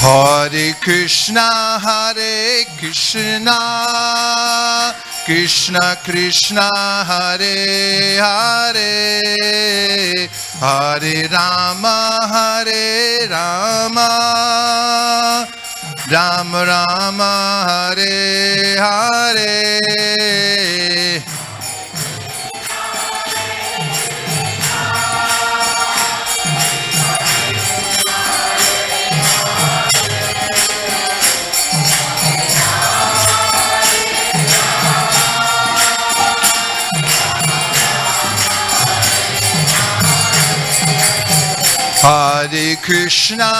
Hare Krishna, Krishna Krishna, Hare Hare, Hare Rama, Rama Rama, Hare Hare. Hare Krishna,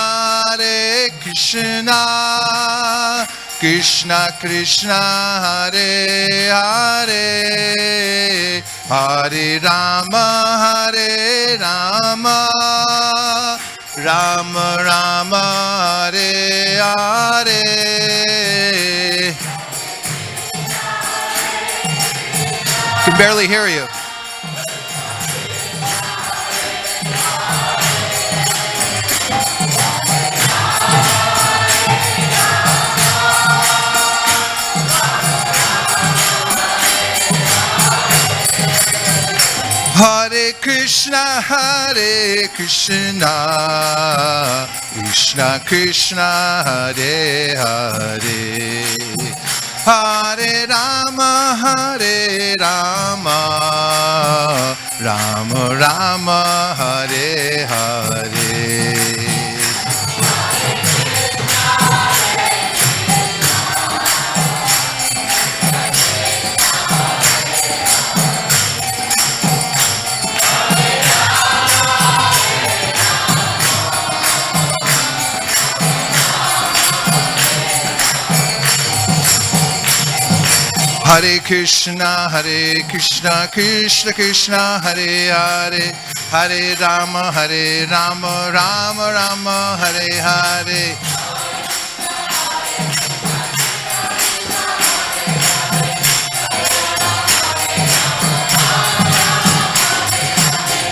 Krishna Krishna, Hare Hare, Hare Rama, Rama Rama, Hare Hare. I can barely hear you. Hare Krishna, Krishna Krishna, Hare Hare, Hare Rama, Rama Rama, Hare Hare. Hare Krishna, Krishna Krishna, Hare Hare, Hare Rama, Rama Rama, Hare Hare.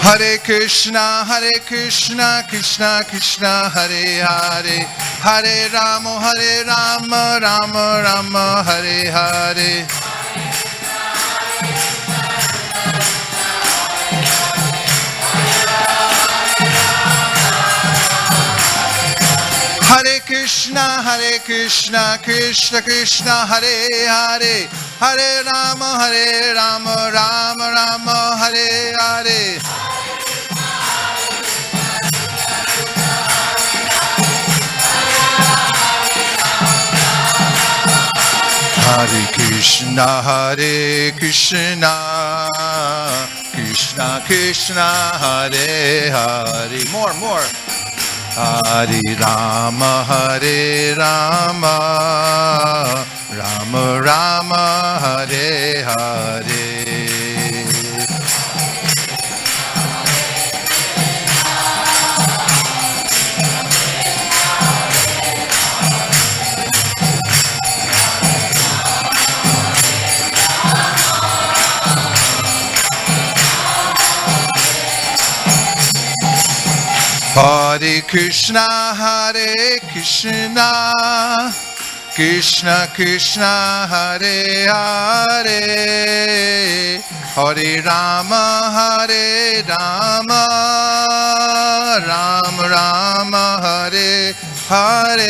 Hare Krishna, Krishna Krishna, Hare Hare, Hare Rama, Rama Rama, Hare Hare. Hare Krishna, Krishna Krishna, Hare Hare, Hare Rama, Rama Rama, Hare Hare. Hare Krishna, Krishna Krishna, Hare Hare. More. Hare Rama, Rama Rama, Hare Hare. Hare Krishna, Krishna Krishna, Hare Hare, Hare Rama, Rama Rama, Hare Hare.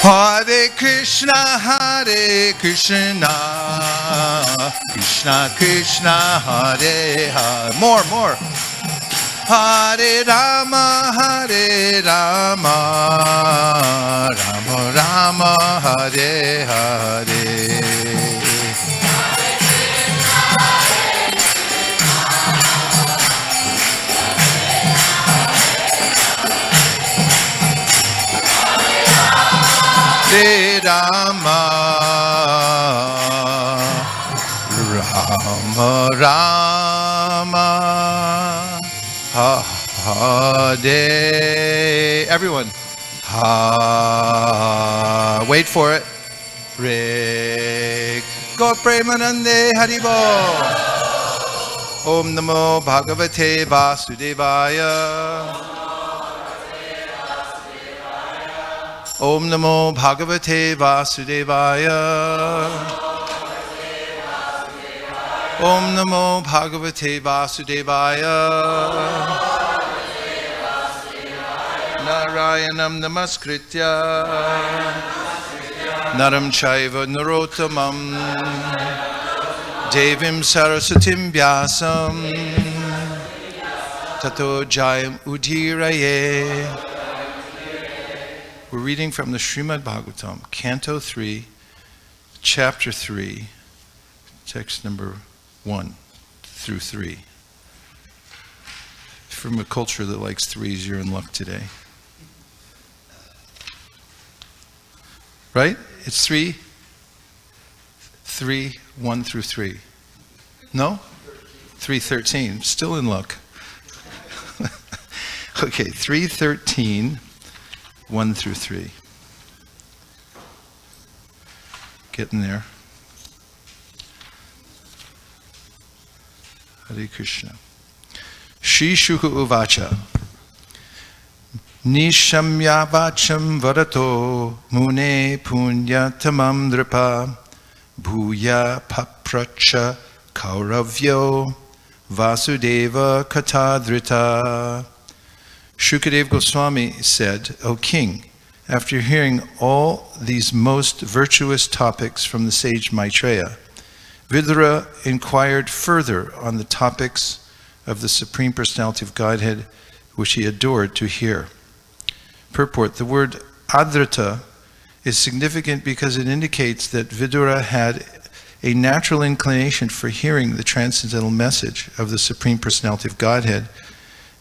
Hare Krishna, Krishna Krishna, Hare Hare. More. Hare Rama, Rama Rama, Hare Hare. Hare Rama, Rama Rama, Hare. Everyone. Ha. Wait for it. Re. Go Premanande Haribo. Om Namo Bhagavate Vasudevaya. Om Namo Bhagavate Vasudevaya. Om Namo Bhagavate Vasudevaya. Narayanam Namaskritya Naram Chaiva Narottamam Devim Sarasatim Vyasam Tato Jayam Udhiraye. We're reading from the Srimad Bhagavatam, Canto 3, Chapter 3, text number 1 through 3. From a culture that likes threes, you're in luck today. Right? It's 3, 1 through 3. No? 3:13. Still in luck. Okay, 3:13, 1 through 3. Getting there. Hare Krishna. Shri Shuka Uvacha. Nishamya vacham varato mune punya tamam dripa bhuya papracha kauravyo vasudeva katadrita. Shukadeva Goswami said, O king, after hearing all these most virtuous topics from the sage Maitreya, Vidura inquired further on the topics of the Supreme Personality of Godhead, which he adored to hear. Purport: the word adrata is significant because it indicates that Vidura had a natural inclination for hearing the transcendental message of the Supreme Personality of Godhead,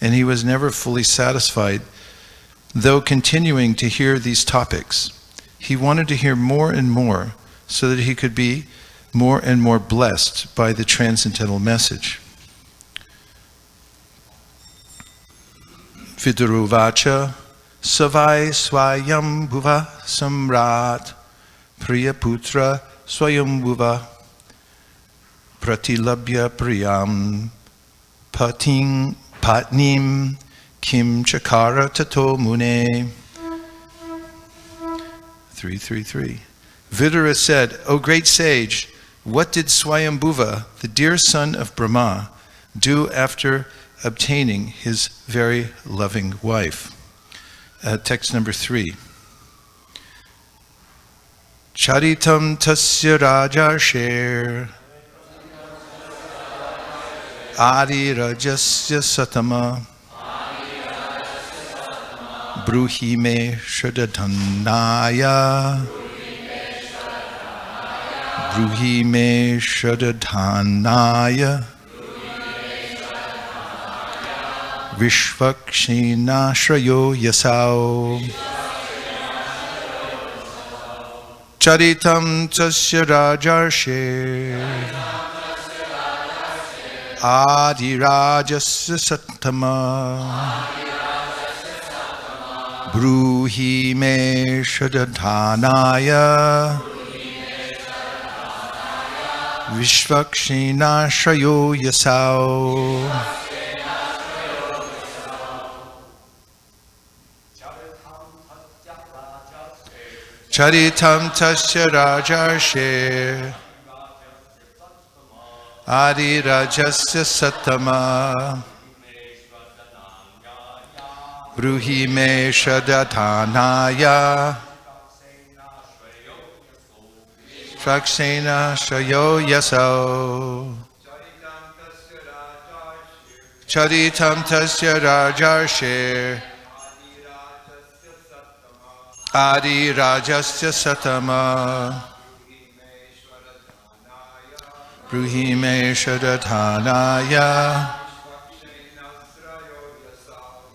and he was never fully satisfied, though continuing to hear these topics. He wanted to hear more and more so that he could be more and more blessed by the transcendental message. Viduruvacha Savai Swayambhuva Samrat Priyaputra Swayambhuva Pratilabhya Priyam Patnim Kim Chakara Tato Mune. 333. Vidura said, O great sage, what did Swayambhuva, the dear son of Brahma, do after obtaining his very loving wife? Text number 3. Charitam tasya rajarsher Adi rajasya satama Bruhi me shradhanaya Bruhi me shradhanaya Vishvakshina shrayo yasau Charitam tasya rajarshe Adi rajasya satama Bruhi me shradhanaya Vishvakshina shrayo yasau Charitam tasya rajarshe Adi rajasya satama Bruhi me shradhanaya Vishvakshena shrayo yasau Charitam tasya rajarshe Adi rajasya satama Bruhi me shradhanaya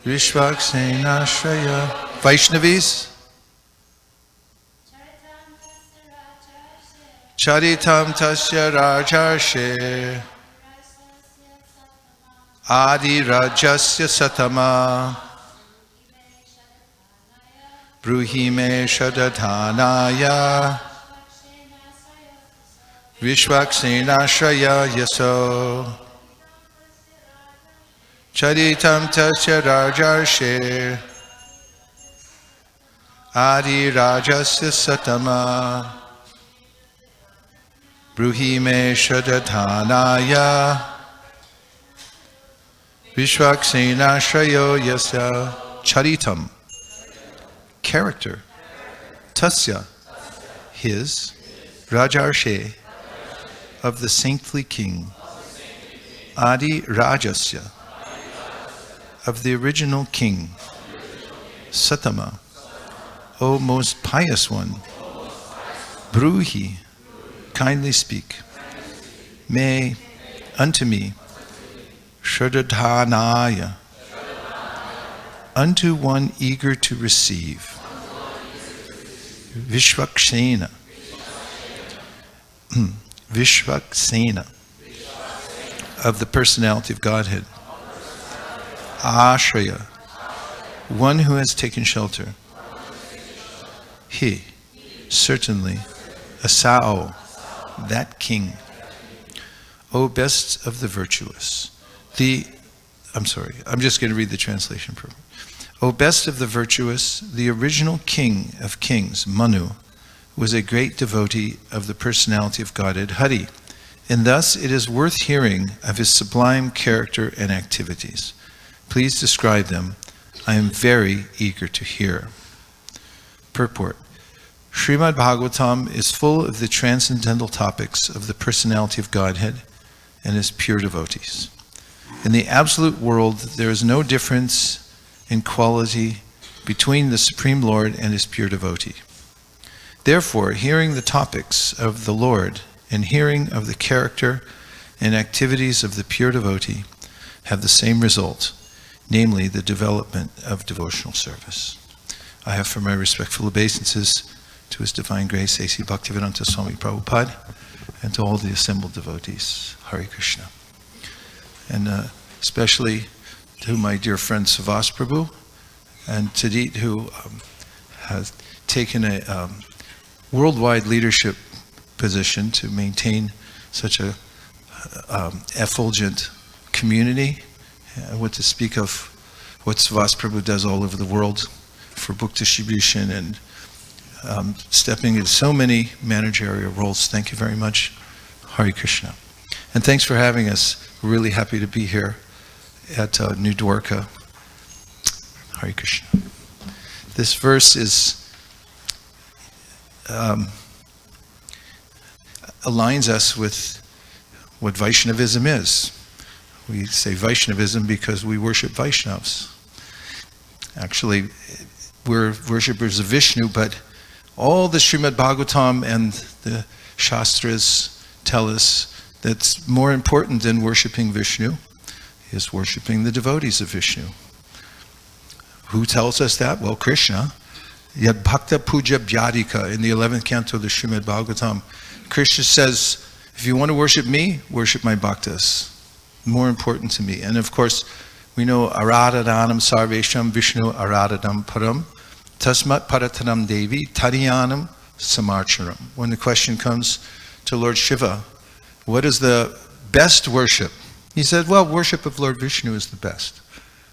Vishvakshena shraya. Vaishnavis. Charitam tasya rajarshe Adi Rajasya Satama Bruhime Shadadhanaya Vishvaksena Yaso Charitam Tasya Rajarshe Adi Rajasya Satama Bruhime Shadadhanaya Vishvaksena Yasya Charitam character Tasya his Rajarshe of the saintly king Adi Rajasya of the original king Satama O most pious one Bruhi kindly speak may unto me Shradhanaya unto one eager to receive Vishvaksena Vishvaksena of the personality of Godhead Ashraya one who has taken shelter He certainly Asao that king O best of the virtuous I'm just going to read the translation. O best of the virtuous, the original king of kings, Manu, was a great devotee of the personality of Godhead, Hari, and thus it is worth hearing of his sublime character and activities. Please describe them. I am very eager to hear. Purport. Srimad Bhagavatam is full of the transcendental topics of the personality of Godhead and his pure devotees. In the absolute world, there is no difference in quality between the Supreme Lord and his pure devotee. Therefore, hearing the topics of the Lord and hearing of the character and activities of the pure devotee have the same result, namely the development of devotional service. I have for my respectful obeisances to His Divine Grace, A.C. Bhaktivedanta Swami Prabhupada, and to all the assembled devotees. Hare Krishna. And especially to my dear friend Vaisesika Prabhu and Tadit, who has taken a worldwide leadership position to maintain such a effulgent community. What to speak of what Vaisesika Prabhu does all over the world for book distribution and stepping into so many managerial roles. Thank you very much. Hare Krishna. And thanks for having us. We're really happy to be here at New Dwarka. Hare Krishna. This verse aligns us with what Vaishnavism is. We say Vaishnavism because we worship Vaishnavas. Actually, we're worshippers of Vishnu, but all the Srimad Bhagavatam and the Shastras tell us that's more important than worshiping Vishnu is worshiping the devotees of Vishnu. Who tells us that? Well, Krishna. Yad Bhakta Puja Bhyadika in the 11th canto of the Srimad Bhagavatam. Krishna says, if you want to worship me, worship my bhaktas. More important to me. And of course, we know Aradhanam Sarvesham Vishnu Aradhanam Param Tasmat Paratanam Devi Tadyanam Samarcharam. When the question comes to Lord Shiva, what is the best worship? He said, well, worship of Lord Vishnu is the best.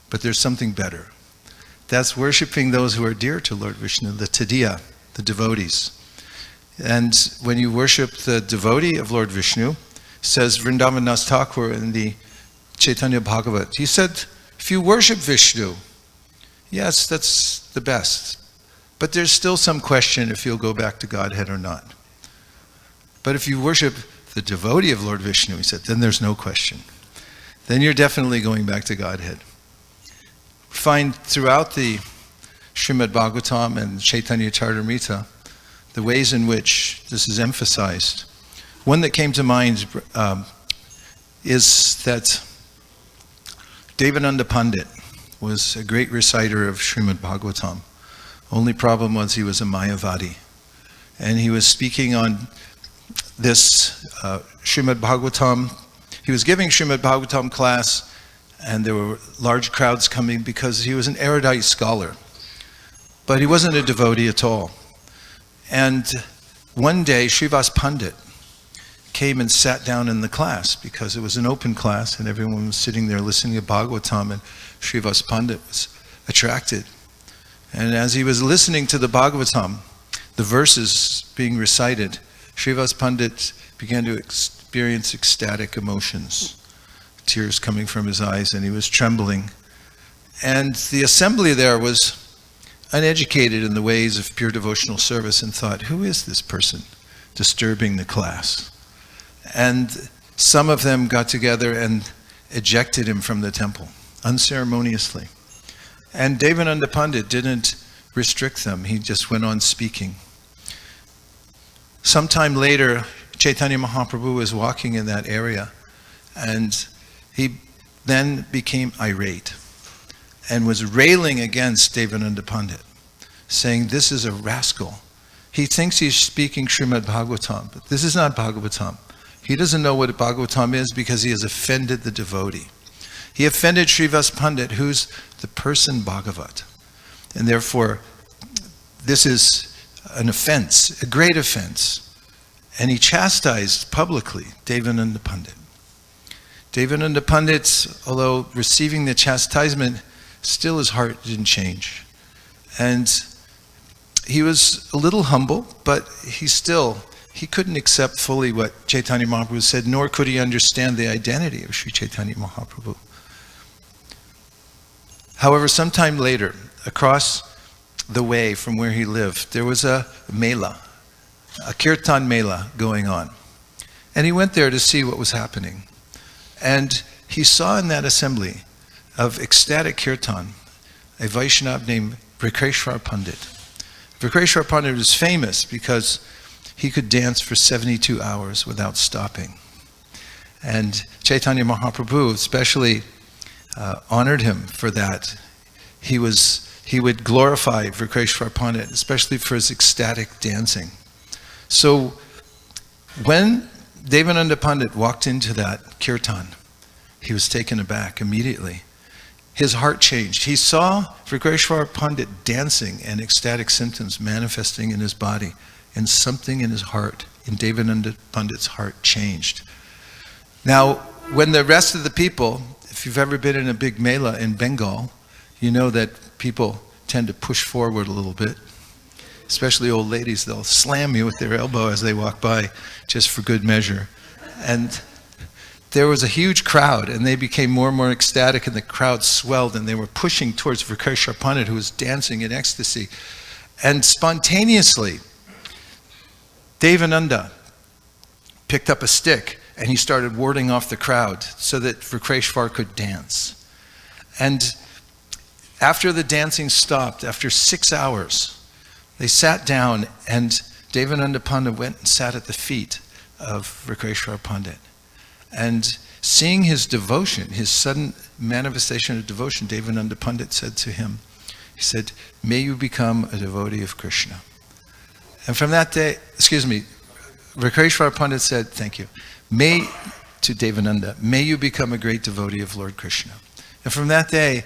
But there's something better. That's worshiping those who are dear to Lord Vishnu, the Tadiya, the devotees. And when you worship the devotee of Lord Vishnu, says Vrindavan Das Thakur in the Chaitanya Bhagavat, he said, if you worship Vishnu, yes, that's the best. But there's still some question if you'll go back to Godhead or not. But if you worship the devotee of Lord Vishnu, he said, then there's no question. Then you're definitely going back to Godhead. We find throughout the Srimad Bhagavatam and Chaitanya Charitamrita the ways in which this is emphasized. One that came to mind is that Devananda Pandit was a great reciter of Srimad Bhagavatam. Only problem was he was a Mayavadi. And he was speaking on this Srimad Bhagavatam. He was giving Srimad Bhagavatam class and there were large crowds coming because he was an erudite scholar. But he wasn't a devotee at all. And one day, Srivas Pandit came and sat down in the class because it was an open class and everyone was sitting there listening to Bhagavatam, and Srivas Pandit was attracted. And as he was listening to the Bhagavatam, the verses being recited, Srivas Pandit began to experience ecstatic emotions, tears coming from his eyes, and he was trembling. And the assembly there was uneducated in the ways of pure devotional service and thought, who is this person disturbing the class? And some of them got together and ejected him from the temple, unceremoniously. And Devananda Pandit didn't restrict them, he just went on speaking. Sometime later, Chaitanya Mahaprabhu was walking in that area, and he then became irate and was railing against Devananda Pandit, saying, this is a rascal. He thinks he's speaking Srimad Bhagavatam, but this is not Bhagavatam. He doesn't know what Bhagavatam is because he has offended the devotee. He offended Srivas Pandit, who's the person Bhagavat. And therefore, this is an offense, a great offense. And he chastised publicly Devananda Pandit. Devananda Pandit, although receiving the chastisement, still his heart didn't change. And he was a little humble, but he couldn't accept fully what Chaitanya Mahaprabhu said, nor could he understand the identity of Sri Chaitanya Mahaprabhu. However, sometime later, across the way from where he lived, there was a mela, a kirtan mela going on. And he went there to see what was happening. And he saw in that assembly of ecstatic kirtan a Vaishnava named Vikreshwar Pandit. Vikreshwar Pandit was famous because he could dance for 72 hours without stopping. And Chaitanya Mahaprabhu especially honored him for that. He would glorify Vikreshwar Pandit, especially for his ecstatic dancing. So when Devananda Pandit walked into that kirtan, he was taken aback immediately. His heart changed. He saw Vikreshwar Pandit dancing and ecstatic symptoms manifesting in his body, and something in his heart, in Devananda Pandit's heart, changed. Now, when the rest of the people, if you've ever been in a big mela in Bengal, you know that people tend to push forward a little bit. Especially old ladies, they'll slam you with their elbow as they walk by, just for good measure. And there was a huge crowd, and they became more and more ecstatic, and the crowd swelled, and they were pushing towards Vikreshwar Pandit, who was dancing in ecstasy. And spontaneously, Devananda picked up a stick, and he started warding off the crowd so that Vikreshwar could dance. And after the dancing stopped, after 6 hours, they sat down, and Devananda Pandit went and sat at the feet of Vikreshwar Pandit. And seeing his devotion, his sudden manifestation of devotion, Devananda Pandit said to him, he said, may you become a devotee of Krishna. And from that day, Vikreshwar Pandit said, thank you, to Devananda, may you become a great devotee of Lord Krishna. And from that day,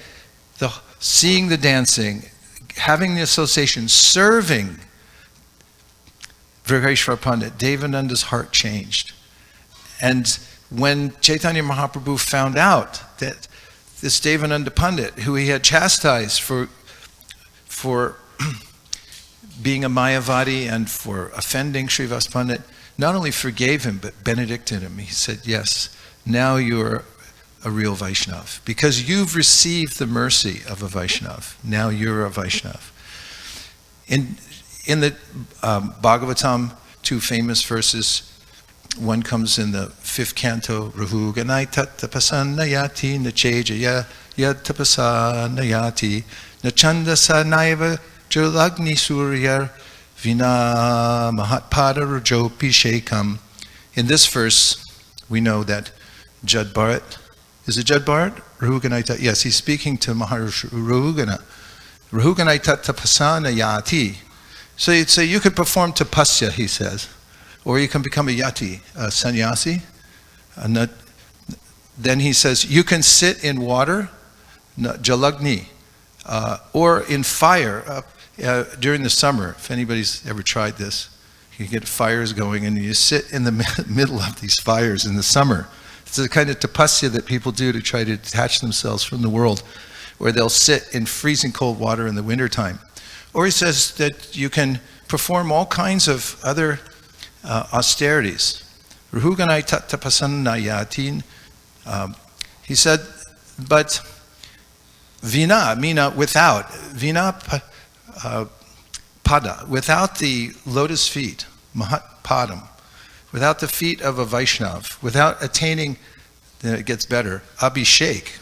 seeing the dancing, having the association, serving Vikreshwar Pandit, Devananda's heart changed. And when Chaitanya Mahaprabhu found out that this Devananda Pandit, who he had chastised for being a Mayavadi and for offending Srivas Pandit, not only forgave him, but benedicted him. He said, yes, now you're a real Vaishnava, because you've received the mercy of a Vaishnava. Now you're a Vaishnava. In the Bhagavatam, two famous verses, one comes in the 5th canto, Rahuganai tattapasanayati nachejaya yatapasanayati nachandasanaiva jolagni suryar vina mahatpada rajopi shekam. In this verse, we know that Jad Bharat, is it Jad Bharat? Rahuganai, yes, he's speaking to Maharishi Rahugana. Rahuganai tattapasanayati. So you'd say you could perform tapasya, he says. Or you can become a yati, a sannyasi. then he says, you can sit in water, jalagni, or in fire during the summer. If anybody's ever tried this, you get fires going and you sit in the middle of these fires in the summer. It's a kind of tapasya that people do to try to detach themselves from the world, where they'll sit in freezing cold water in the wintertime. Or he says that you can perform all kinds of other austerities. Ruhuganai tapasannayatin. He said, but vina, mina, without, vina pada, without the lotus feet, mahat padam, without the feet of a Vaishnav, without attaining, then it gets better, abhishek,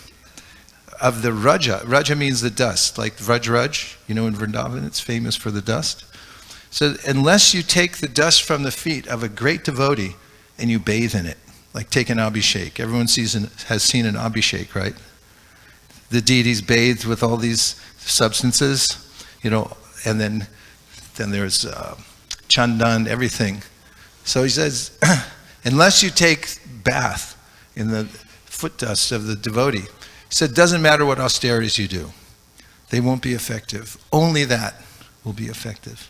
of the raja. Raja means the dust, like Vraj, in Vrindavan, it's famous for the dust. So unless you take the dust from the feet of a great devotee and you bathe in it, like take an abhishek. Everyone has seen an abhishek, right? The deities bathed with all these substances, and then there's chandan, everything. So he says, unless you take bath in the foot dust of the devotee, he said, it doesn't matter what austerities you do. They won't be effective. Only that will be effective.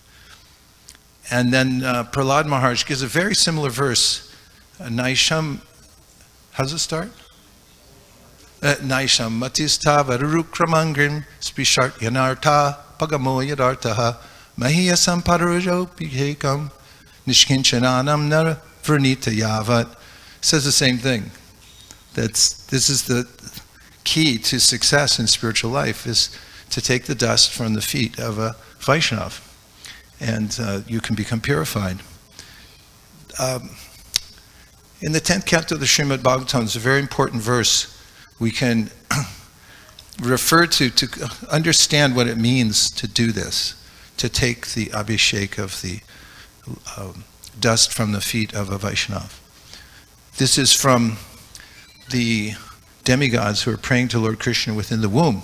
And then Prahlad Maharaj gives a very similar verse. Naisham, how does it start? Naisham matista varurukramangrim spishart yanarta pagamo yadartaha mahiyasam parajo pihekam nishkinchananam nar vernita yavat. Says the same thing. This is the key to success in spiritual life, is to take the dust from the feet of a Vaishnav, and you can become purified. In the 10th canto of the Srimad Bhagavatam, it's a very important verse we can refer to understand what it means to do this, to take the abhishek of the dust from the feet of a Vaishnav. This is from the demigods who are praying to Lord Krishna within the womb.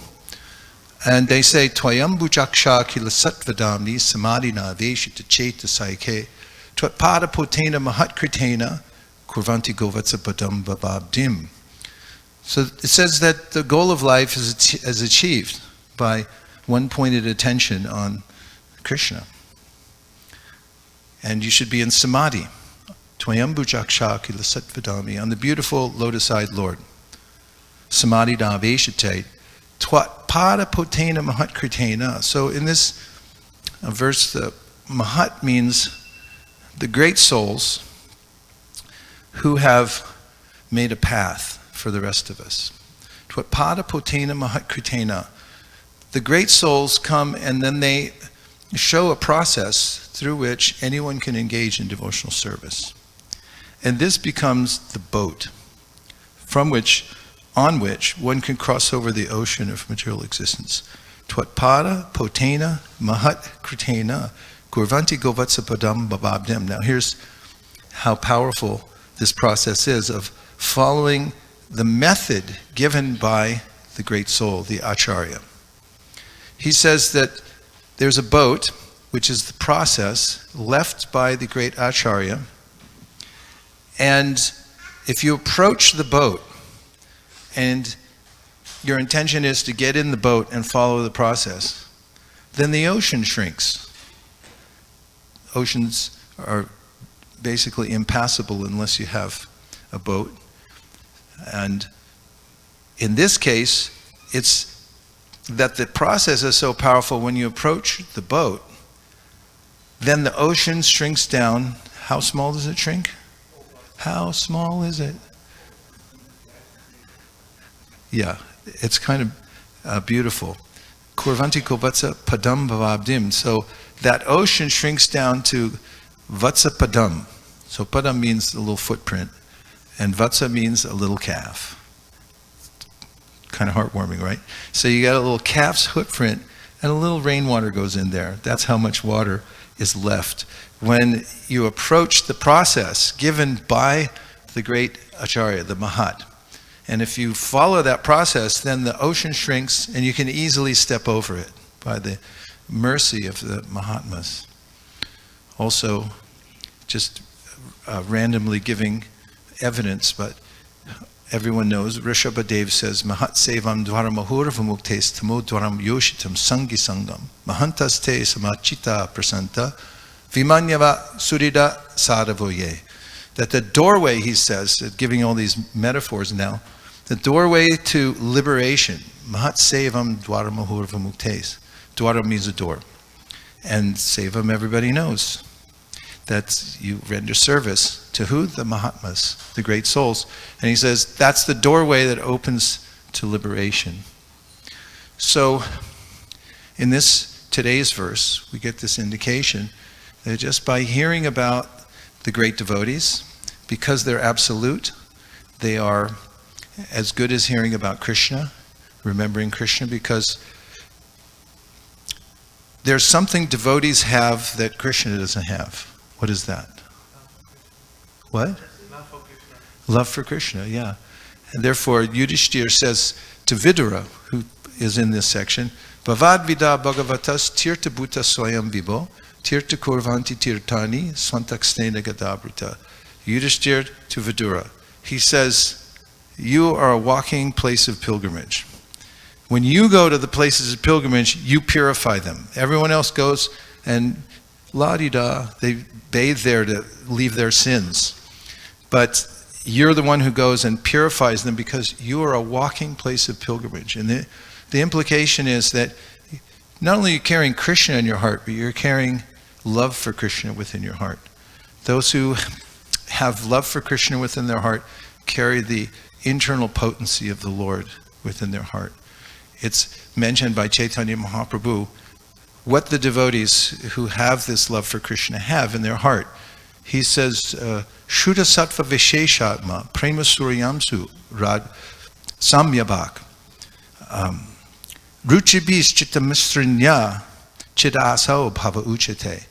And they say, Twayam bujaksha kila satvadamni samadhina veshita cheta saike twatpada potena mahatkritena kurvanti govatsa padam bababdim. So it says that the goal of life is achieved by one-pointed attention on Krishna. And you should be in samadhi. Twayam bujaksha kila satvadamni, on the beautiful lotus-eyed Lord. Samadhi da veshite twatpada potena mahatkritena. So in this verse, the mahat means the great souls who have made a path for the rest of us. Twatpada potena mahatkritena. The great souls come and then they show a process through which anyone can engage in devotional service. And this becomes the boat on which one can cross over the ocean of material existence. Twatpada potena mahatkritena kurvanti govatsa padam bababdim. Now here's how powerful this process is of following the method given by the great soul, the Acharya. He says that there's a boat, which is the process left by the great Acharya, and if you approach the boat and your intention is to get in the boat and follow the process, then the ocean shrinks. Oceans are basically impassable unless you have a boat. And in this case, it's that the process is so powerful when you approach the boat, then the ocean shrinks down. How small does it shrink? How small is it? Yeah, it's kind of beautiful. Kurvanti kovatsa padam bhavabdim. So that ocean shrinks down to vatsa padam. So padam means a little footprint, and vatsa means a little calf. Kind of heartwarming, right? So you got a little calf's footprint, and a little rainwater goes in there. That's how much water is left. When you approach the process given by the great Acharya, the Mahat, and if you follow that process, then the ocean shrinks and you can easily step over it by the mercy of the Mahatmas. Also, just randomly giving evidence, but everyone knows, Rishabhadev says, Mahat Sevam Dvaramahur Vamuktes Tamo Dvaram Yoshitam Sangi Sangam Mahantaste Samachita Prasanta Vimanyava Surida Sadavoye. That the doorway, he says, giving all these metaphors now, the doorway to liberation, Mahat Sevam Dvaramahur Vamuktes. Dwara means a door. And Sevam, everybody knows. That you render service to who? The Mahatmas, the great souls. And he says that's the doorway that opens to liberation. So in this today's verse, we get this indication that just by hearing about the great devotees, because they're absolute, they are as good as hearing about Krishna, remembering Krishna, because there's something devotees have that Krishna doesn't have. What is that? What? Love for Krishna. Love for Krishna, yeah. And therefore, Yudhishthira says to Vidura, who is in this section, Bhavad vida bhagavatas tirta bhuta swayam vibo, tirta kurvanti tirtani svantakstena gadabrita. Yudhishthira to Vidura. He says, you are a walking place of pilgrimage. When you go to the places of pilgrimage, you purify them. Everyone else goes and la-di-da, they bathe there to leave their sins. But you're the one who goes and purifies them because you are a walking place of pilgrimage. And the implication is that not only are you carrying Krishna in your heart, but you're carrying love for Krishna within your heart. Those who have love for Krishna within their heart carry the internal potency of the Lord within their heart. It's mentioned by Chaitanya Mahaprabhu what the devotees who have this love for Krishna have in their heart. He says, Shuddha Sattva Visheshatma Prema Suryamsu Rad Samyabhak Ruchibis Chittamistrinya Chidasao Bhava Uchate.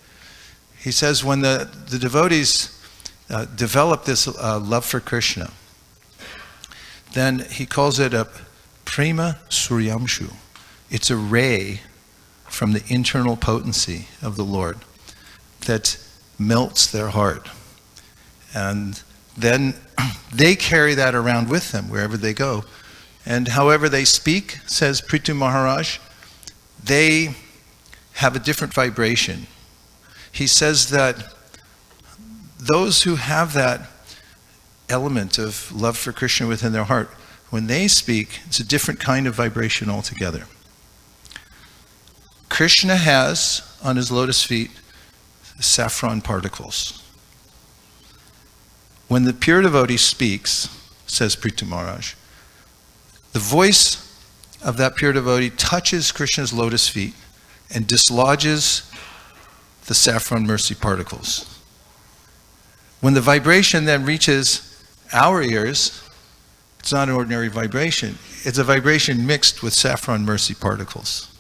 He says when the devotees develop this love for Krishna, then he calls it a Prema Suryamshu. It's a ray from the internal potency of the Lord that melts their heart. And then they carry that around with them wherever they go. And however they speak, says Prithu Maharaj, they have a different vibration. He says that those who have that element of love for Krishna within their heart, when they speak, it's a different kind of vibration altogether. Krishna has on his lotus feet saffron particles. When the pure devotee speaks, says Prithu Maharaj, the voice of that pure devotee touches Krishna's lotus feet and dislodges the saffron mercy particles. When the vibration then reaches our ears, it's not an ordinary vibration. It's a vibration mixed with saffron mercy particles.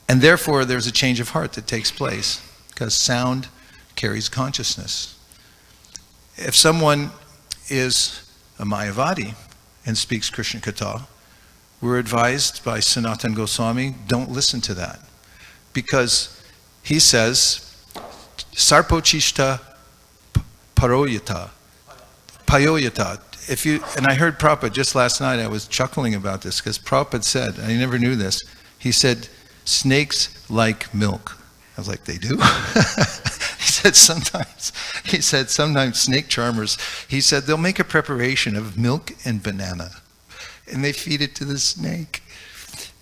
And therefore, there's a change of heart that takes place because sound carries consciousness. If someone is a Mayavadi and speaks Krishna Katha, we're advised by Sanatana Goswami, don't listen to that. Because he says, Sarpochishta Payoyata. And I heard Prabhupada just last night, I was chuckling about this because Prabhupada said, I never knew this, he said, snakes like milk. I was like, they do? He said sometimes snake charmers, he said they'll make a preparation of milk and banana and they feed it to the snake.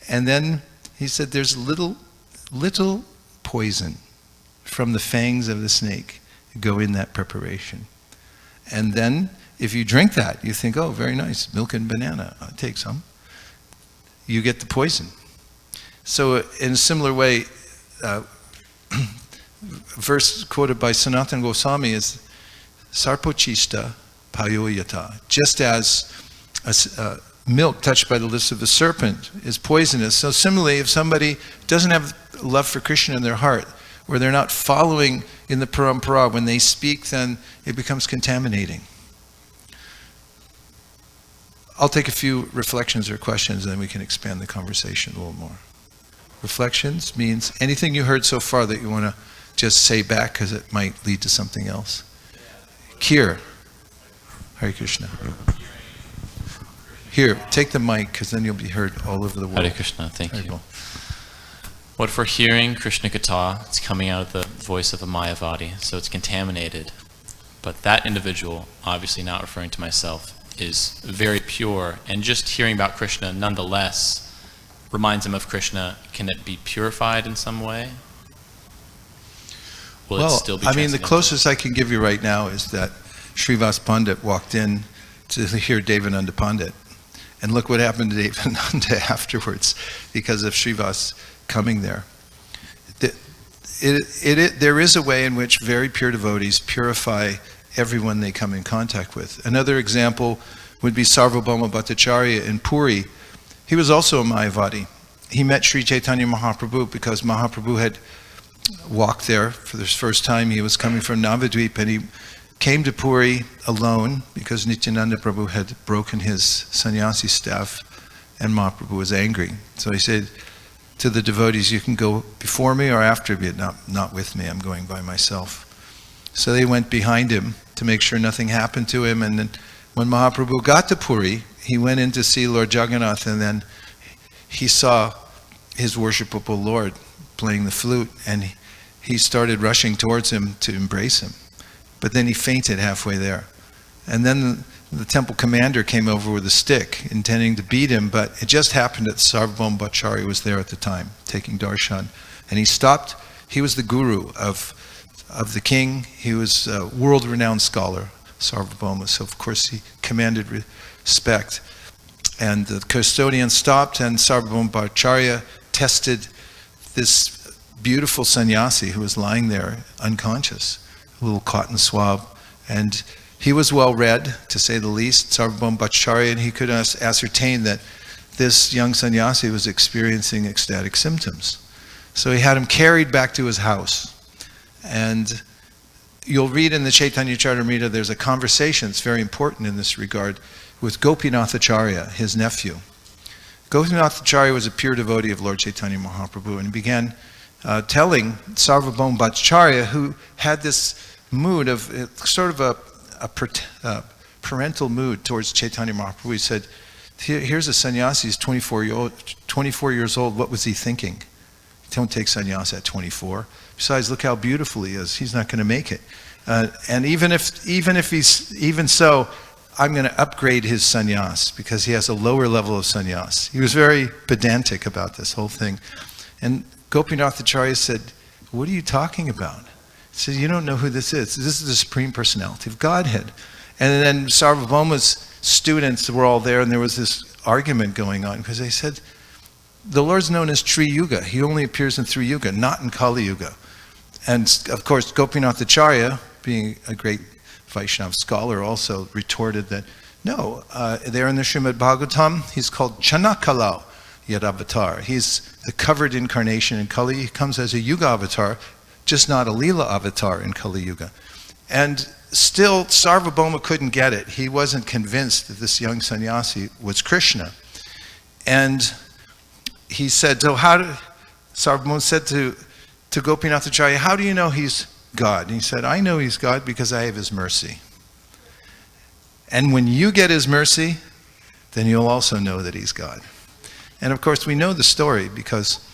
And then he said there's little poison from the fangs of the snake go in that preparation. And then if you drink that, you think, oh, very nice, milk and banana, I'll take some. You get the poison. So in a similar way, verse quoted by Sanatana Goswami is Sarpochishta Payoyata. Just as milk touched by the lips of a serpent is poisonous, so similarly, if somebody doesn't have love for Krishna in their heart, or they're not following in the parampara, when they speak, then it becomes contaminating. I'll take a few reflections or questions, and then we can expand the conversation a little more. Reflections means anything you heard so far that you want to just say back because it might lead to something else. Kir. Hare Krishna. Here, take the mic, because then you'll be heard all over the world. Hare Krishna, thank you. Cool. What if we're hearing Krishna Katha, it's coming out of the voice of a Mayavadi, so it's contaminated. But that individual, obviously not referring to myself, is very pure, and just hearing about Krishna nonetheless reminds him of Krishna. Can it be purified in some way? Will it still be I mean, the transcendental? closest I can give you right now is that Srivas Pandit walked in to hear Devananda Pandit. And look what happened to Devananda afterwards because of Srivas coming there. There is a way in which very pure devotees purify everyone they come in contact with. Another example would be Sarvabhauma Bhattacharya in Puri. He was also a Mayavadi. He met Sri Chaitanya Mahaprabhu because Mahaprabhu had walked there for the first time. He was coming from Navadvip, and he came to Puri alone because Nityananda Prabhu had broken his sannyasi staff, and Mahaprabhu was angry. So he said to the devotees, you can go before me or after me, not with me, I'm going by myself. So they went behind him to make sure nothing happened to him, and then when Mahaprabhu got to Puri, he went in to see Lord Jagannath, and then he saw his worshipable Lord playing the flute, and he started rushing towards him to embrace him. But then he fainted halfway there. And then the temple commander came over with a stick, intending to beat him, but it just happened that Sarvabhauma Bhattacharya was there at the time, taking darshan. And he stopped. He was the guru of the king. He was a world-renowned scholar, Sarvabhauma, so of course he commanded respect. And the custodian stopped, and Sarvabhauma Bhattacharya tested this beautiful sannyasi who was lying there unconscious, a little cotton swab. And he was well read, to say the least, Sarvabhauma Bhattacharya, and he could ascertain that this young sannyasi was experiencing ecstatic symptoms. So he had him carried back to his house. And you'll read in the Chaitanya Charitamrita, there's a conversation, it's very important in this regard, with Gopinathacharya, his nephew. Gopinathacharya was a pure devotee of Lord Chaitanya Mahaprabhu, and he began telling Sarvabhauma Bhattacharya, who had this mood of sort of a parental mood towards Chaitanya Mahaprabhu. He said, here's a sannyasi, he's 24 years old, what was he thinking? Don't take sannyasa at 24. Besides, look how beautiful he is. He's not going to make it. And even so, I'm going to upgrade his sannyas because he has a lower level of sannyas. He was very pedantic about this whole thing. And Gopinathacharya said, what are you talking about? He said, you don't know who this is. This is the Supreme Personality of Godhead. And then Sarvabhauma's students were all there, and there was this argument going on because they said, the Lord's known as Tri Yuga. He only appears in 3 Yuga, not in Kali Yuga. And of course, Gopinathacharya, being a great Vaishnava scholar, also retorted that, no, there in the Srimad Bhagavatam, he's called Chanakalau Yadavatar. He's the covered incarnation in Kali. He comes as a Yuga avatar, just not a Leela avatar in Kali Yuga. And still, Sarvabhauma couldn't get it. He wasn't convinced that this young sannyasi was Krishna. And he said, so Sarvabhauma said to Gopinathacharya, how do you know he's God? And he said, I know he's God because I have his mercy. And when you get his mercy, then you'll also know that he's God. And of course, we know the story because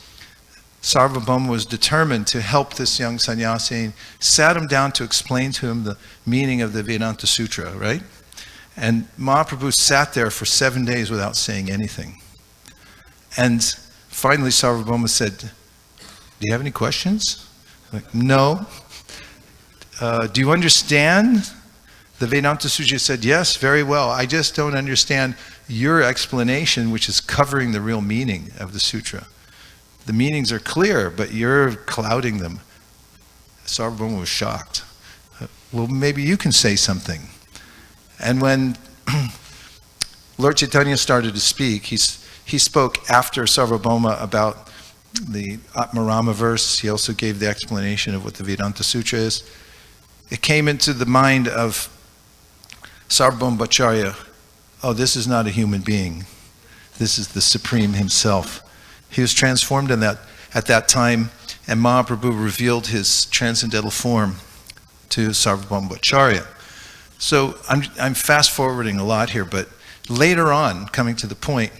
Sarvabhauma was determined to help this young sannyasi and sat him down to explain to him the meaning of the Vedanta Sutra, right? And Mahaprabhu sat there for 7 days without saying anything. And finally, Sarvabhauma said, do you have any questions? Like, no. Do you understand the Vedanta Sutra? Said, yes, very well. I just don't understand your explanation, which is covering the real meaning of the sutra. The meanings are clear, but you're clouding them. Sarvabhauma was shocked. Well, maybe you can say something. And when Lord Chaitanya started to speak, he spoke after Sarvabhauma about the Atmarama verse. He also gave the explanation of what the Vedanta Sutra is. It came into the mind of Sarvabhauma Bhattacharya, oh, this is not a human being. This is the Supreme himself. He was transformed at that time, and Mahaprabhu revealed his transcendental form to Sarvabhauma Bhattacharya. So I'm fast forwarding a lot here, but later on, coming to the point,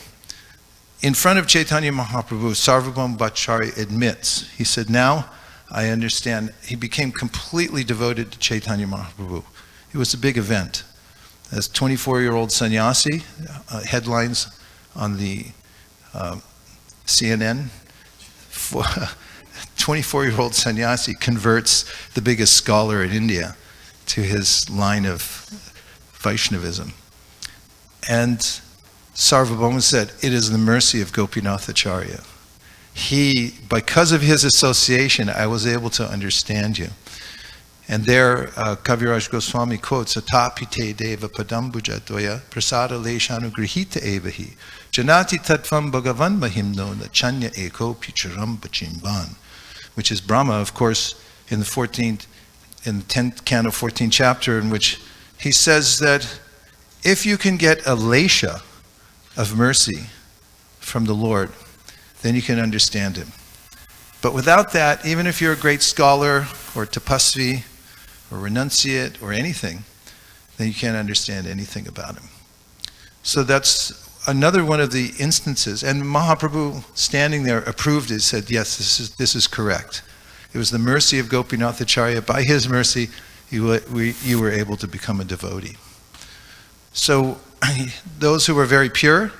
in front of Chaitanya Mahaprabhu, Sarvabhauma Bhattacharya admits, he said, now I understand. He became completely devoted to Chaitanya Mahaprabhu. It was a big event. As 24-year-old sannyasi, headlines on the CNN, 24-year-old sannyasi converts the biggest scholar in India to his line of Vaishnavism. And Sarvabhauma said, it is the mercy of Gopinath Acharya. Because of his association, I was able to understand you. And there, Kaviraj Goswami quotes, Atapite deva padambujatoya prasada leshanugrihita evahi janati tattvam bhagavan mahimno nachanya eko picharam pachimban, which is Brahma, of course, in the 10th canto, 14th chapter, in which he says that if you can get a lesha of mercy from the Lord, then you can understand him. But without that, even if you're a great scholar or tapasvi or renunciate or anything, then you can't understand anything about him. So that's another one of the instances. And Mahaprabhu, standing there, approved it, said, yes, this is correct. It was the mercy of Gopinath Acharya. By his mercy, you were able to become a devotee. So those who are very pure,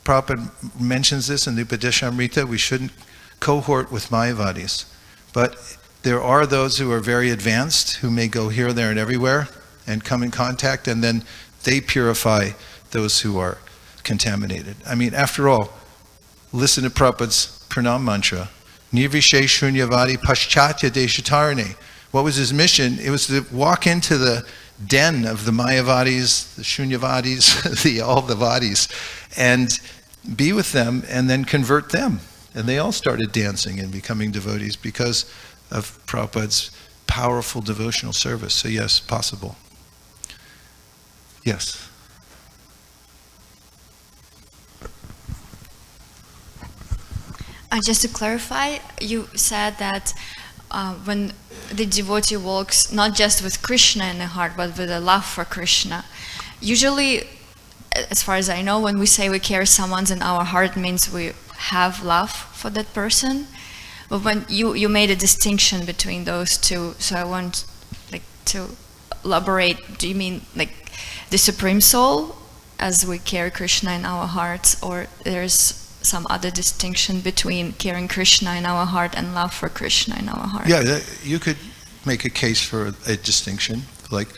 Prabhupada mentions this in the Upadeshamrita, we shouldn't cohort with Mayavadis. But there are those who are very advanced, who may go here, there, and everywhere, and come in contact, and then they purify those who are contaminated. I mean, after all, listen to Prabhupada's pranam mantra, Nirvishe Shunyavadi Paschatya Deshatarane. What was his mission? It was to walk into the den of the Mayavadis, the Shunyavadis, all the Vadis, and be with them and then convert them. And they all started dancing and becoming devotees because of Prabhupada's powerful devotional service. So yes, possible. Yes. Just to clarify, you said that when the devotee walks not just with Krishna in the heart, but with a love for Krishna. Usually, as far as I know, when we say we carry someone in our heart, means we have love for that person. But when you made a distinction between those two, so I want to elaborate. Do you mean like the Supreme Soul, as we carry Krishna in our hearts, or there's some other distinction between carrying Krishna in our heart and love for Krishna in our heart? Yeah, you could make a case for a distinction, like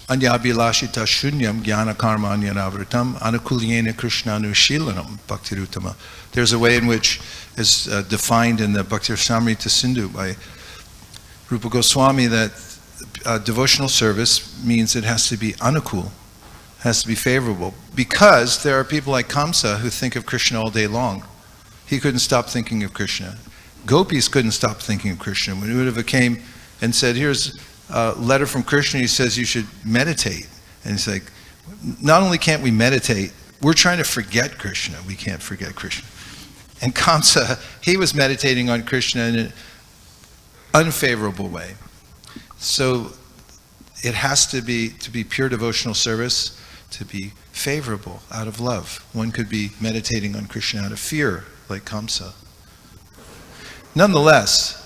Anyabhilashita shunyam jnana karma anyanavritam anukulyena krishnanushilanam bhaktirutama. There's a way in which is defined in the Bhakti-rasamrita Sindhu by Rupa Goswami that devotional service means it has to be anukul, has to be favorable, because there are people like Kamsa who think of Krishna all day long. He couldn't stop thinking of Krishna. Gopis couldn't stop thinking of Krishna. When Uddhava came and said, here's a letter from Krishna, he says you should meditate. And he's like, not only can't we meditate, we're trying to forget Krishna. We can't forget Krishna. And Kamsa, he was meditating on Krishna in an unfavorable way. So it has to be pure devotional service, to be favorable out of love. One could be meditating on Krishna out of fear, like Kamsa. Nonetheless,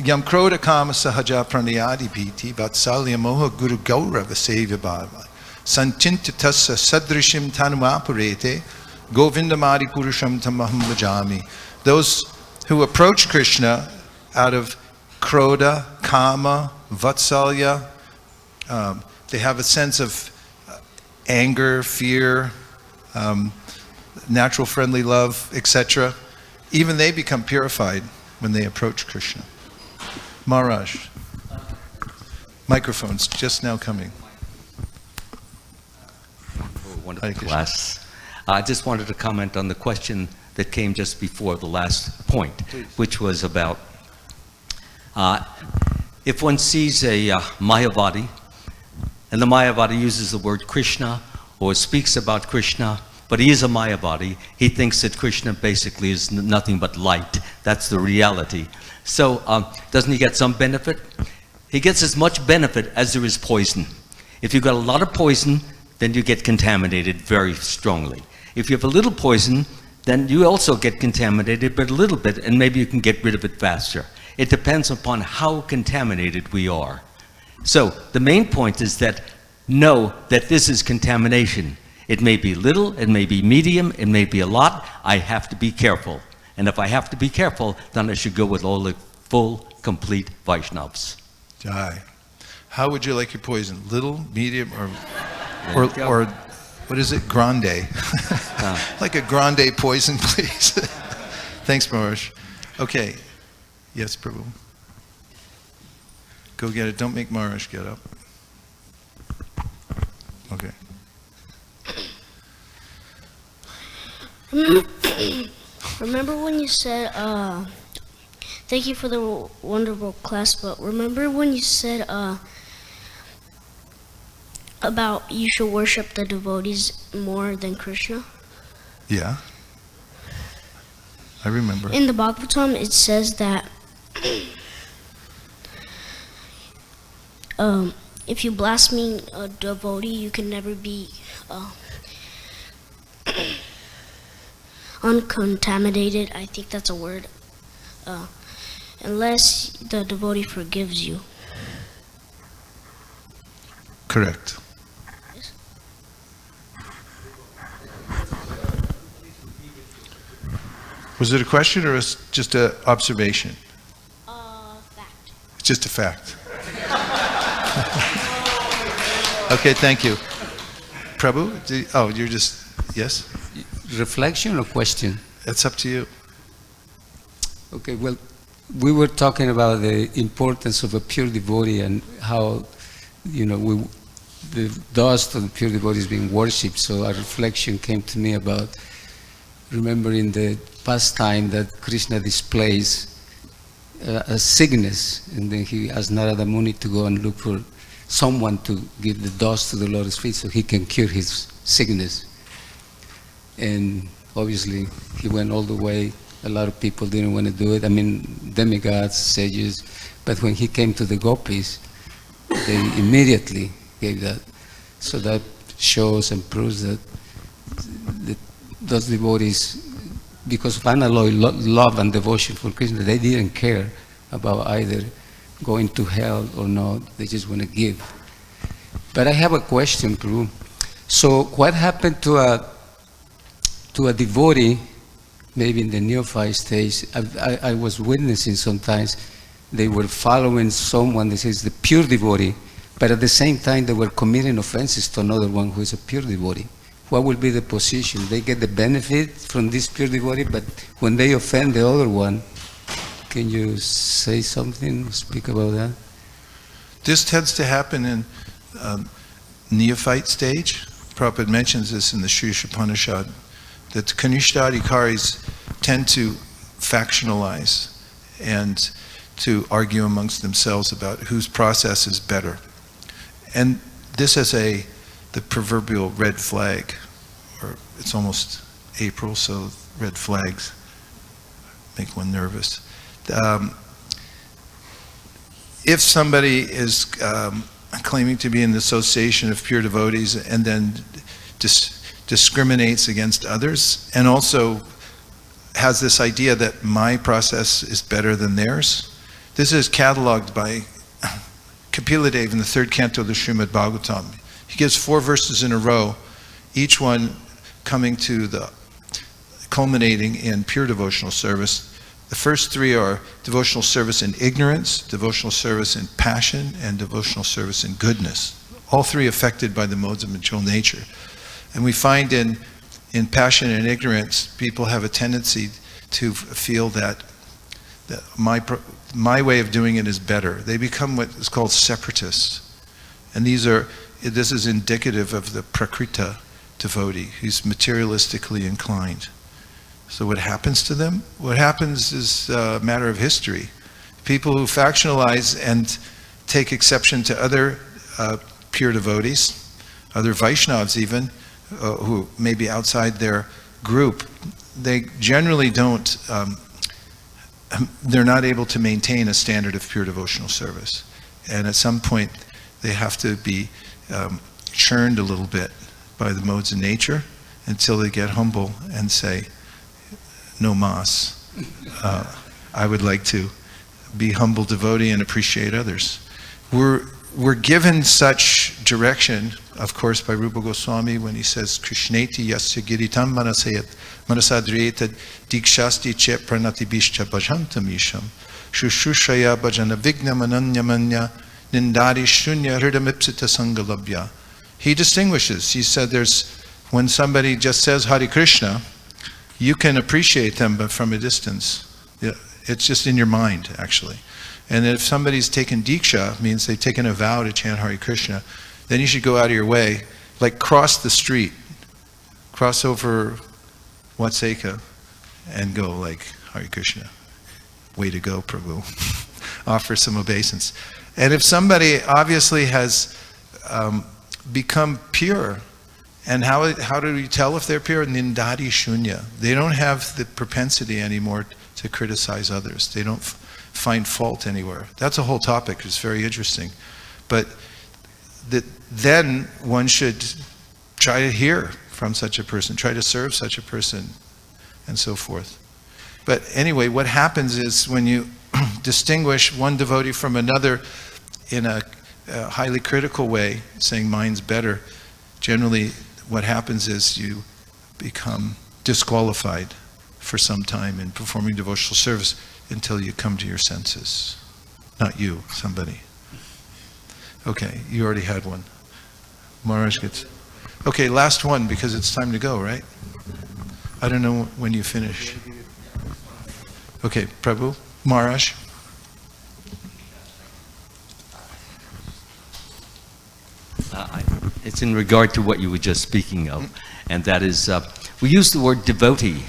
Yam Kroda Kama Sahaja Pranayadi Bhiti Vatsalya Moha Guru Gaurava Sevya Bhava Sanchintitasa Sadrishim Tanumapurete Govindamadi Purusham Tamaham Bhajami. Those who approach Krishna out of Kroda, Kama, Vatsalya, they have a sense of anger, fear, natural friendly love, etc. Even they become purified when they approach Krishna. Maharaj, microphones just now coming. Wonderful class. I just wanted to comment on the question that came just before the last point, which was about if one sees a Mayavadi, and the Mayavadi uses the word Krishna or speaks about Krishna, but he is a Mayavadi. He thinks that Krishna basically is nothing but light. That's the reality. So doesn't he get some benefit? He gets as much benefit as there is poison. If you've got a lot of poison, then you get contaminated very strongly. If you have a little poison, then you also get contaminated, but a little bit, and maybe you can get rid of it faster. It depends upon how contaminated we are. So the main point is that know that this is contamination. It may be little, it may be medium, it may be a lot. I have to be careful. And if I have to be careful, then I should go with all the full, complete Vaishnavas. Jai. How would you like your poison? Little, medium, or what is it? Grande. Like a grande poison, please. Thanks, Maharaj. Okay. Yes, Prabhu. Go get it. Don't make Maharaj get up. Okay. Remember when you said, thank you for the wonderful class, but remember when you said about you should worship the devotees more than Krishna? Yeah. I remember. In the Bhagavatam, it says that if you blaspheme a devotee, you can never be uncontaminated. I think that's a word. Unless the devotee forgives you. Correct. Was it a question or just an observation? Fact. It's just a fact. Okay, thank you. Prabhu? You're just, yes? Reflection or question? It's up to you. Okay, well, we were talking about the importance of a pure devotee and how, the dust of the pure devotee is being worshipped. So a reflection came to me about remembering the pastime that Krishna displays a sickness, and then he asked Narada Muni to go and look for someone to give the dust to the Lord's feet so he can cure his sickness. And obviously he went all the way. A lot of people didn't want to do it. I mean, demigods, sages. But when he came to the gopis, they immediately gave that. So that shows and proves that those devotees, because of unalloyed love and devotion for Krishna, they didn't care about either going to hell or not. They just want to give. But I have a question, Prabhu. So what happened to a devotee, maybe in the neophyte stage? I was witnessing sometimes they were following someone that says the pure devotee, but at the same time they were committing offenses to another one who is a pure devotee. What will be the position? They get the benefit from this pure devotee, but when they offend the other one, can you say something, speak about that? This tends to happen in neophyte stage. Prabhupada mentions this in the Sri Upanishad, that Kanishtadikaris tend to factionalize and to argue amongst themselves about whose process is better. And this is the proverbial red flag, or it's almost April, so red flags make one nervous. If somebody is claiming to be in the association of pure devotees and then discriminates against others, and also has this idea that my process is better than theirs, this is cataloged by Kapila Dev in the third canto of the Srimad Bhagavatam. He gives 4 verses in a row, each one coming to the culminating in pure devotional service. The first 3 are devotional service in ignorance, devotional service in passion, and devotional service in goodness. All 3 affected by the modes of material nature. And we find in passion and ignorance, people have a tendency to feel that my way of doing it is better. They become what is called separatists. And this is indicative of the prakrita devotee, who's materialistically inclined. So what happens to them? What happens is a matter of history. People who factionalize and take exception to other pure devotees, other Vaishnavas even, who may be outside their group, they generally don't, they're not able to maintain a standard of pure devotional service. And at some point, they have to be churned a little bit by the modes of nature until they get humble and say, no mas. I would like to be humble devotee and appreciate others. We're given such direction, of course, by Rupa Goswami when he says, Krishneti yasya giritam manasayat manasadriyeta dikshasti che pranatibishcha bhajantam isham shushushaya bhajana vignam ananyamanya nindari shunya hridamipsita sangalabhya. He distinguishes. He said when somebody just says Hare Krishna, you can appreciate them but from a distance. Yeah, it's just in your mind, actually. And if somebody's taken Diksha, means they've taken a vow to chant Hare Krishna, then you should go out of your way, like cross the street, cross over Vaisesika, and go like, Hare Krishna. Way to go, Prabhu. Offer some obeisance. And if somebody obviously has become pure, and how do we tell if they're pure? Nindadi shunya. They don't have the propensity anymore to criticize others. They don't find fault anywhere. That's a whole topic. It's very interesting. But then one should try to hear from such a person, try to serve such a person, and so forth. But anyway, what happens is when you distinguish one devotee from another in a highly critical way, saying mine's better, generally what happens is you become disqualified for some time in performing devotional service until you come to your senses. Not you, somebody. Okay, you already had one. Maharaj gets... Okay, last one because it's time to go, right? I don't know when you finish. Okay, Prabhu, Maharaj. It's in regard to what you were just speaking of, and that is, we use the word devotee,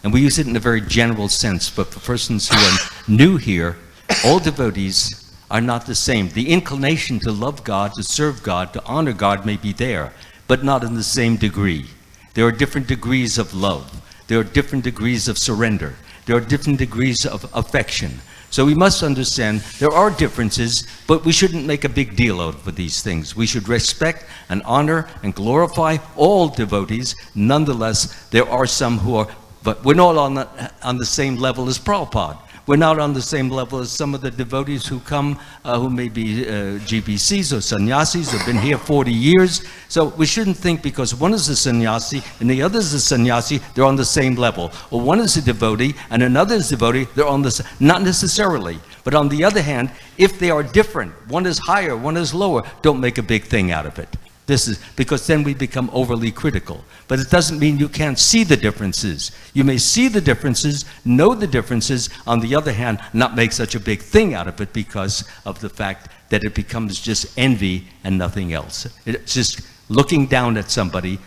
and we use it in a very general sense, but for persons who are new here, all devotees are not the same. The inclination to love God, to serve God, to honor God may be there, but not in the same degree. There are different degrees of love. There are different degrees of surrender. There are different degrees of affection. So we must understand there are differences, but we shouldn't make a big deal out of these things. We should respect and honor and glorify all devotees. Nonetheless, there are some who are, but we're not on the same level as Prabhupada. We're not on the same level as some of the devotees who come, who may be GBCs or sannyasis, who've been here 40 years. So we shouldn't think because one is a sannyasi and the other is a sannyasi, they're on the same level. Or one is a devotee and another is a devotee, they're on the not necessarily. But on the other hand, if they are different, one is higher, one is lower, don't make a big thing out of it. This is because then we become overly critical. But it doesn't mean you can't see the differences. You may see the differences, know the differences, on the other hand, not make such a big thing out of it because of the fact that it becomes just envy and nothing else. It's just looking down at somebody,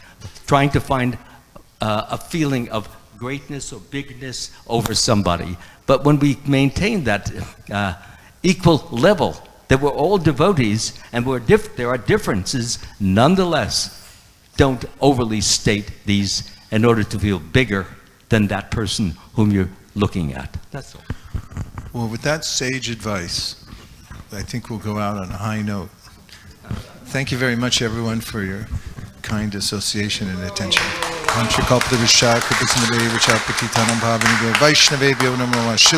trying to find a feeling of greatness or bigness over somebody. But when we maintain that equal level, that we're all devotees and there are differences, nonetheless, don't overly state these in order to feel bigger than that person whom you're looking at. That's all. Well, with that sage advice, I think we'll go out on a high note. Thank you very much, everyone, for your kind association and attention. Srila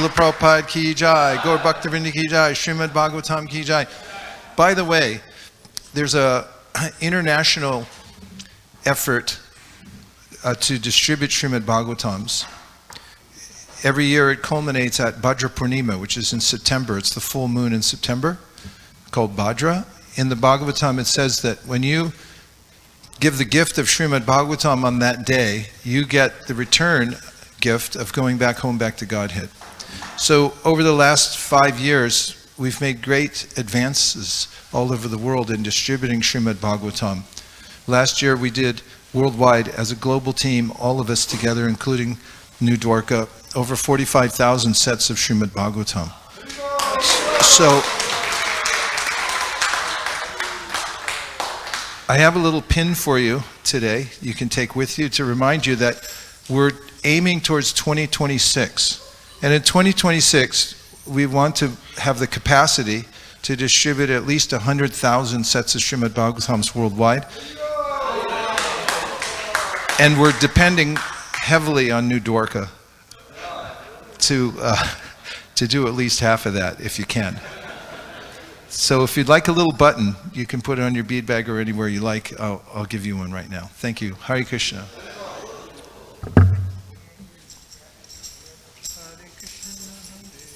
Prabhupada ki jai, Gaur Bhaktivinoda ki jai, Srimad Bhagavatam ki jai. By the way, there's an international effort to distribute Srimad Bhagavatams. Every year it culminates at Bhadra Purnima, which is in September. It's the full moon in September, called Bhadra. In the Bhagavatam it says that when you give the gift of Srimad Bhagavatam on that day, you get the return gift of going back home, back to Godhead. So over the last 5 years, we've made great advances all over the world in distributing Srimad Bhagavatam. Last year we did worldwide as a global team, all of us together, including New Dwarka, over 45,000 sets of Srimad Bhagavatam. So I have a little pin for you today you can take with you to remind you that we're aiming towards 2026. And in 2026, we want to have the capacity to distribute at least 100,000 sets of Srimad Bhagavatams worldwide. And we're depending heavily on New Dwarka to do at least half of that, if you can. So if you'd like a little button, you can put it on your bead bag or anywhere you like. I'll give you one right now. Thank you. Hare Krishna. Hare Krishna, Hare